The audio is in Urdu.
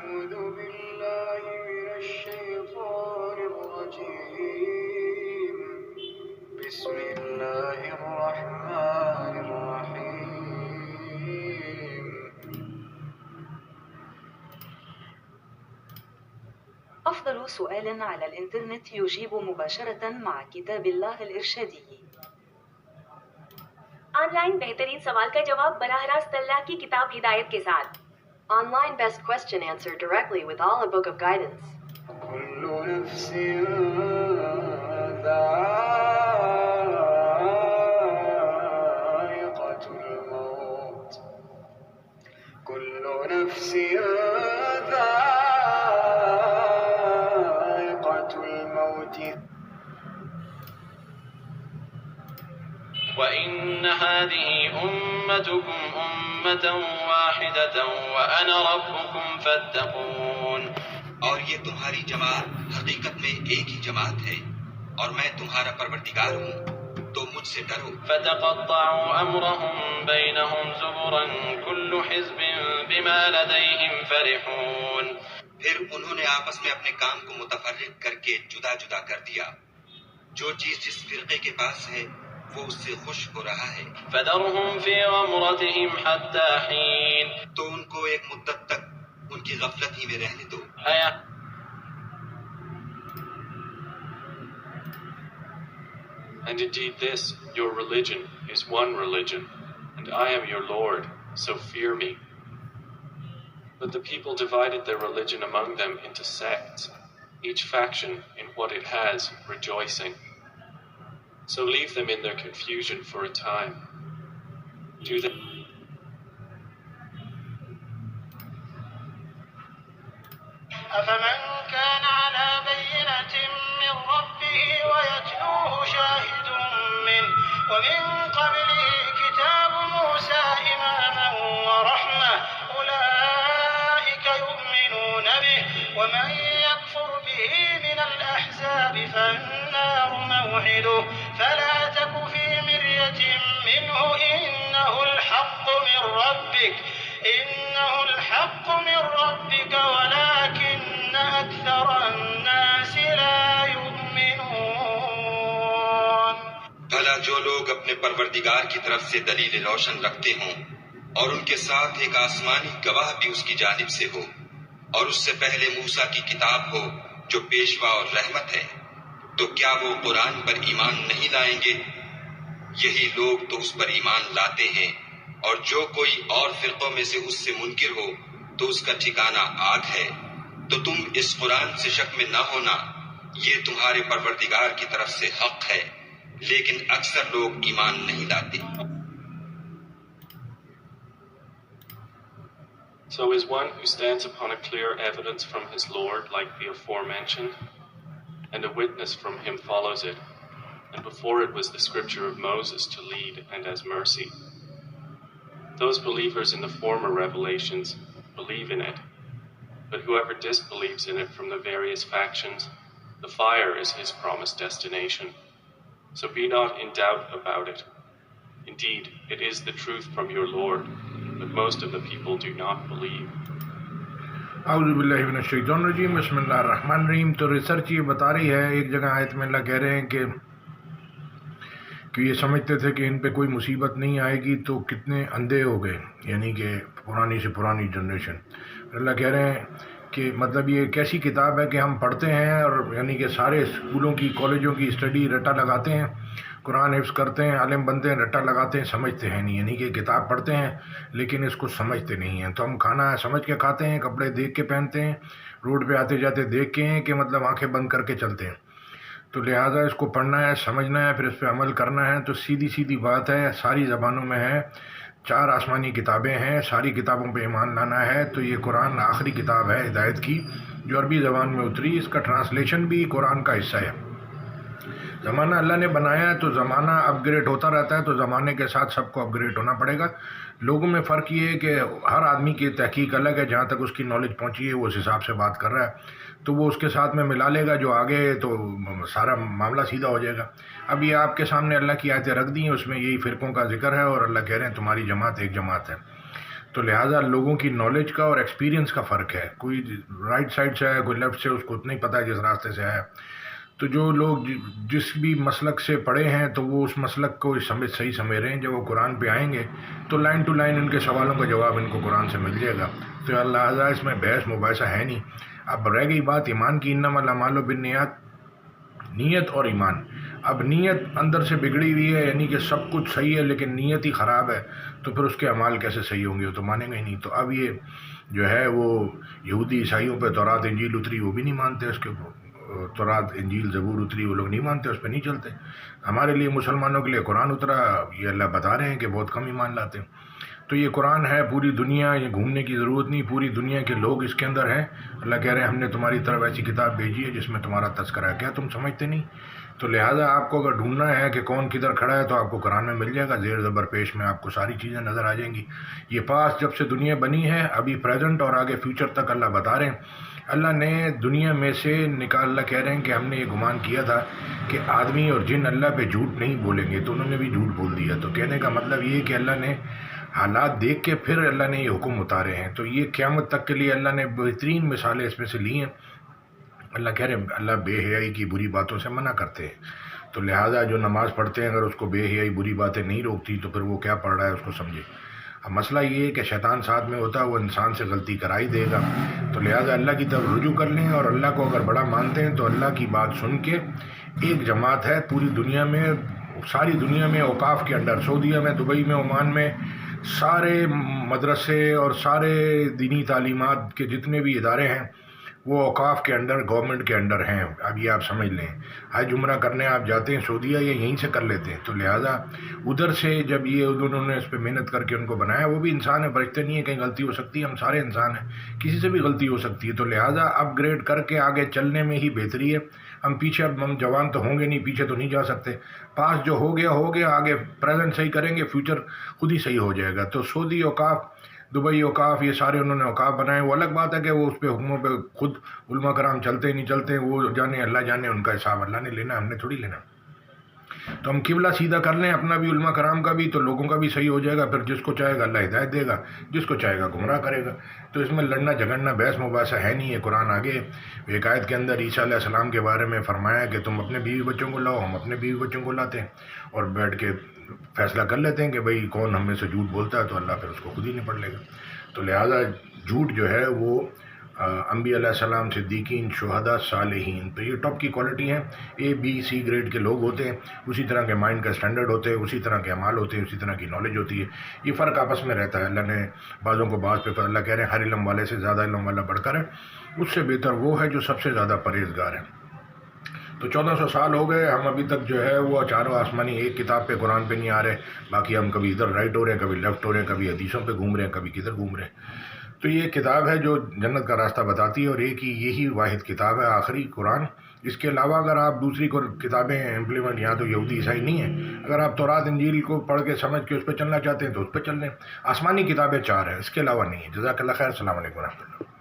أعوذ بالله من الشيطان الرجيم بسم الله الرحمن الرحيم أفضل سؤال على الإنترنت يجيب مباشرة مع كتاب الله الإرشادي. آن لائن بہترین سوال کا جواب براہ راست اللہ کی کتاب ہدایت کے ساتھ. Online best question answer directly with all a book of guidance. كل نفس ذائقة الموت كل نفس ذائقة الموت وَإِنَّ هَذِهِ أُمَّتُكُمْ أُمَّةً وَاحِدَةً وَأَنَا رَبُّكُمْ فَاتَّقُونِ. اور یہ تمہاری جماعت حقیقت میں ایک ہی جماعت ہے اور میں تمہارا پروردگار ہوں تو مجھ سے ڈرو. فَتَقَطَّعُوا أَمْرَهُمْ بَيْنَهُمْ زُبُرًا كُلُّ حِزْبٍ بِمَا لَدَيْهِمْ فَرِحُونَ. پھر انہوں نے آپس میں اپنے کام کو متفرق کر کے جدا جدا کر دیا. جو چیز جس فرقے کے پاس ہے وہ اس سے خوش ہو رہا ہے. فَذَرْهُمْ فِي غَمْرَتِهِمْ حَتَّى حِينٍ. تو ان کو ایک مدت تک ان کی غفلت ہی میں رہنے دو. And indeed this, your religion, is one religion, and I am your Lord, so fear me. But the people divided their religion among them into sects, each faction in what it has, rejoicing. So leave them in their confusion for a time. Do them. أفمن كان على بينة من ربه ويتلوه شاهد منه ومن قبله كتاب موسى إماما ورحمة أولئك يؤمنون به ومن يكفر به من الأحزاب فالنار موعده فلا تك في مرية منه إنه الحق من ربك ولكن أكثر الناس لا يؤمنون. بھلا جو لوگ اپنے پروردگار کی طرف سے دلیل روشن رکھتے ہوں اور ان کے ساتھ ایک آسمانی گواہ بھی اس کی جانب سے ہو اور اس سے پہلے موسیٰ کی کتاب ہو جو پیشوا اور رحمت ہے، تو کیا وہ قرآن پر ایمان نہیں لائیں گے؟ یہی لوگ تو اس پر ایمان لاتے ہیں، اور جو کوئی اور فرقوں میں سے اس سے منکر ہو تو اس کا ٹھکانہ آگ ہے. تو تم اس قرآن سے شک میں نہ ہونا، یہ تمہارے پروردگار کی طرف سے حق ہے، لیکن اکثر لوگ ایمان نہیں لاتے. So is one who stands upon a clear evidence from his Lord like the aforementioned, and a witness from him follows it, and before it was the scripture of Moses to lead and as mercy. Those believers in the former revelations believe in it, but whoever disbelieves in it from the various factions, the fire is his promised destination. So be not in doubt about it. Indeed, it is the truth from your Lord, but most of the people do not believe. اعوذ باللہ من الشیطان الرجیم بسم اللہ الرحمن الرحیم. تو ریسرچ یہ بتا رہی ہے، ایک جگہ آیت میں اللہ کہہ رہے ہیں کہ یہ سمجھتے تھے کہ ان پہ کوئی مصیبت نہیں آئے گی تو کتنے اندھے ہو گئے، یعنی کہ پرانی سے پرانی جنریشن. اللہ کہہ رہے ہیں کہ مطلب یہ ایک ایسی کتاب ہے کہ ہم پڑھتے ہیں اور یعنی کہ سارے اسکولوں کی کالجوں کی اسٹڈی رٹا لگاتے ہیں، قرآن حفظ کرتے ہیں، عالم بنتے ہیں، رٹا لگاتے ہیں، سمجھتے ہیں نہیں. یعنی کہ کتاب پڑھتے ہیں لیکن اس کو سمجھتے نہیں ہیں. تو ہم کھانا سمجھ کے کھاتے ہیں، کپڑے دیکھ کے پہنتے ہیں، روڈ پہ آتے جاتے دیکھ کے ہیں کہ مطلب آنکھیں بند کر کے چلتے ہیں. تو لہٰذا اس کو پڑھنا ہے، سمجھنا ہے، پھر اس پہ عمل کرنا ہے. تو سیدھی بات ہے، ساری زبانوں میں ہے، 4 آسمانی کتابیں ہیں، ساری کتابوں پہ ایمان لانا ہے. تو یہ قرآن آخری کتاب ہے ہدایت کی جو عربی زبان میں اتری. اس کا ٹرانسلیشن بھی قرآن کا حصہ ہے. زمانہ اللہ نے بنایا ہے تو زمانہ اپ گریڈ ہوتا رہتا ہے، تو زمانے کے ساتھ سب کو اپ گریڈ ہونا پڑے گا. لوگوں میں فرق یہ ہے کہ ہر آدمی کی تحقیق الگ ہے، جہاں تک اس کی نالج پہنچی ہے وہ اس حساب سے بات کر رہا ہے، تو وہ اس کے ساتھ میں ملا لے گا جو آگے، تو سارا معاملہ سیدھا ہو جائے گا. اب یہ آپ کے سامنے اللہ کی آیتیں رکھ دی ہیں، اس میں یہی فرقوں کا ذکر ہے اور اللہ کہہ رہے ہیں تمہاری جماعت ایک جماعت ہے. تو لہٰذا لوگوں کی نالج کا اور ایکسپیرینس کا فرق ہے، کوئی رائٹ سائڈ سے آیا، کوئی لیفٹ سے، اس کو اتنا ہی پتہ ہے جس راستے سے آیا. تو جو لوگ جس بھی مسلک سے پڑھے ہیں تو وہ اس مسلک کو صحیح سمجھ رہے ہیں. جب وہ قرآن پہ آئیں گے تو لائن ٹو لائن ان کے سوالوں کا جواب ان کو قرآن سے مل جائے گا. تو لہٰذا اس میں بحث مباحثہ ہے نہیں. اب رہ گئی بات ایمان کی، انما الاعمال بالنیات، نیت اور ایمان. اب نیت اندر سے بگڑی ہوئی ہے، یعنی کہ سب کچھ صحیح ہے لیکن نیت ہی خراب ہے، تو پھر اس کے اعمال کیسے صحیح ہوں گے؟ وہ تو مانیں گے ہی نہیں. تو اب یہ جو ہے وہ یہودی عیسائیوں پہ تورات انجیل اتری، وہ بھی نہیں مانتے. اس کے تورات انجیل زبور اتری، وہ لوگ نہیں مانتے، اس پہ نہیں چلتے. ہمارے لیے مسلمانوں کے لیے قرآن اترا، یہ اللہ بتا رہے ہیں کہ بہت کم ایمان لاتے ہیں. تو یہ قرآن ہے پوری دنیا، یہ گھومنے کی ضرورت نہیں، پوری دنیا کے لوگ اس کے اندر ہیں. اللہ کہہ رہے ہیں ہم نے تمہاری طرف ایسی کتاب بھیجی ہے جس میں تمہارا تذکرہ ہے، کیا تم سمجھتے نہیں؟ تو لہٰذا آپ کو اگر ڈھونڈنا ہے کہ کون کدھر کھڑا ہے تو آپ کو قرآن میں مل جائے گا، زیر زبر پیش میں آپ کو ساری چیزیں نظر آ جائیں گی. یہ پاس جب سے دنیا بنی ہے، ابھی پریزنٹ اور آگے فیوچر تک اللہ بتا رہے ہیں. اللہ نے دنیا میں سے اللہ کہہ رہے ہیں کہ ہم نے یہ گمان کیا تھا کہ آدمی اور جن اللہ پہ جھوٹ نہیں بولیں گے، تو انہوں نے بھی جھوٹ بول دیا. تو کہنے کا مطلب یہ کہ اللہ نے حالات دیکھ کے پھر اللہ نے یہ حکم اتارے ہیں. تو یہ قیامت تک کے لیے اللہ نے بہترین مثالیں اس میں سے لی ہیں. اللہ کہہ رہے ہیں اللہ بے حیائی کی بری باتوں سے منع کرتے ہیں. تو لہٰذا جو نماز پڑھتے ہیں اگر اس کو بے حیائی بری باتیں نہیں روکتی تو پھر وہ کیا پڑھ رہا ہے اس کو سمجھے. اب مسئلہ یہ ہے کہ شیطان ساتھ میں ہوتا ہے، وہ انسان سے غلطی کرا ہی دے گا. تو لہٰذا اللہ کی طرف رجوع کر لیں، اور اللہ کو اگر بڑا مانتے ہیں تو اللہ کی بات سن کے ایک جماعت ہے پوری دنیا میں، ساری دنیا میں اوقاف کے انڈر، سعودیہ میں، دبئی میں، عمان میں، سارے مدرسے اور سارے دینی تعلیمات کے جتنے بھی ادارے ہیں وہ اوقاف کے انڈر، گورنمنٹ کے انڈر ہیں. اب یہ آپ سمجھ لیں، حج عمرہ کرنے آپ جاتے ہیں سعودیہ یا یہیں سے کر لیتے ہیں. تو لہٰذا ادھر سے جب یہ انہوں نے اس پہ محنت کر کے ان کو بنایا، وہ بھی انسان ہے، فرشتے نہیں ہے، کہیں غلطی ہو سکتی ہے، ہم سارے انسان ہیں، کسی سے بھی غلطی ہو سکتی ہے. تو لہٰذا اپ گریڈ کر کے آگے چلنے میں ہی بہتری ہے. ہم پیچھے، اب ہم جوان تو ہوں گے نہیں، پیچھے تو نہیں جا سکتے. پاس جو ہو گیا، آگے پریزنٹ صحیح کریں گے، فیوچر خود ہی صحیح ہو جائے گا. تو سعودی اوقاف، دبئی اوقاف، یہ سارے انہوں نے اوقاف بنائے. وہ الگ بات ہے کہ وہ اس پہ حکموں پہ خود علماء کرام چلتے نہیں چلتے، وہ جانے، اللہ جانے، ان کا حساب اللہ نے لینا، ہم نے تھوڑی لینا. تو ہم قبلہ سیدھا کر لیں اپنا بھی، علماء کرام کا بھی، تو لوگوں کا بھی صحیح ہو جائے گا. پھر جس کو چاہے گا اللہ ہدایت دے گا، جس کو چاہے گا گمراہ کرے گا. تو اس میں لڑنا جھگڑنا بحث مباحثہ ہے نہیں ہے. قرآن آگے ایک آیت کے اندر عیسیٰ علیہ السلام کے بارے میں فرمایا کہ تم اپنے بیوی بچوں کو لاؤ، ہم اپنے بیوی بچوں کو لاتے ہیں اور بیٹھ کے فیصلہ کر لیتے ہیں کہ بھئی کون ہم میں سے جھوٹ بولتا ہے، تو اللہ پھر اس کو خود ہی نپٹ لے گا. تو لہٰذا جھوٹ جو ہے وہ انبیاء علیہ السلام، صدیقین، شہداء، صالحین، تو یہ ٹاپ کی کوالٹی ہیں. اے بی سی گریڈ کے لوگ ہوتے ہیں، اسی طرح کے مائنڈ کا اسٹینڈرڈ ہوتے ہیں، اسی طرح کے اعمال ہوتے ہیں، اسی طرح کی نالج ہوتی ہے. یہ فرق آپس میں رہتا ہے. اللہ نے بعضوں کو بعض پہ، اللہ کہہ رہے ہیں ہر علم والے سے زیادہ علم والا بڑھ کر ہے، اس سے بہتر وہ ہے جو سب سے زیادہ پرہیزگار ہے. تو 1400 سال ہو گئے، ہم ابھی تک جو ہے وہ چاروں آسمانی ایک کتاب پہ، قرآن پہ نہیں آ رہے. باقی ہم کبھی ادھر رائٹ ہو رہے ہیں، کبھی لیفٹ ہو رہے ہیں، کبھی حدیثوں پہ گھوم رہے ہیں، کبھی کدھر گھوم رہے ہیں. تو یہ کتاب ہے جو جنت کا راستہ بتاتی ہے، اور ایک ہی یہی واحد کتاب ہے آخری قرآن. اس کے علاوہ اگر آپ دوسری کتابیں امپلیمنٹ، یہاں تو یہودی عیسائی نہیں ہیں، اگر آپ تورات انجیل کو پڑھ کے سمجھ کے اس پہ چلنا چاہتے ہیں تو اس پہ چل لیں. آسمانی کتابیں 4 ہیں، اس کے علاوہ نہیں ہے. جزاک اللہ خیر. السلام علیکم ورحمۃ اللہ.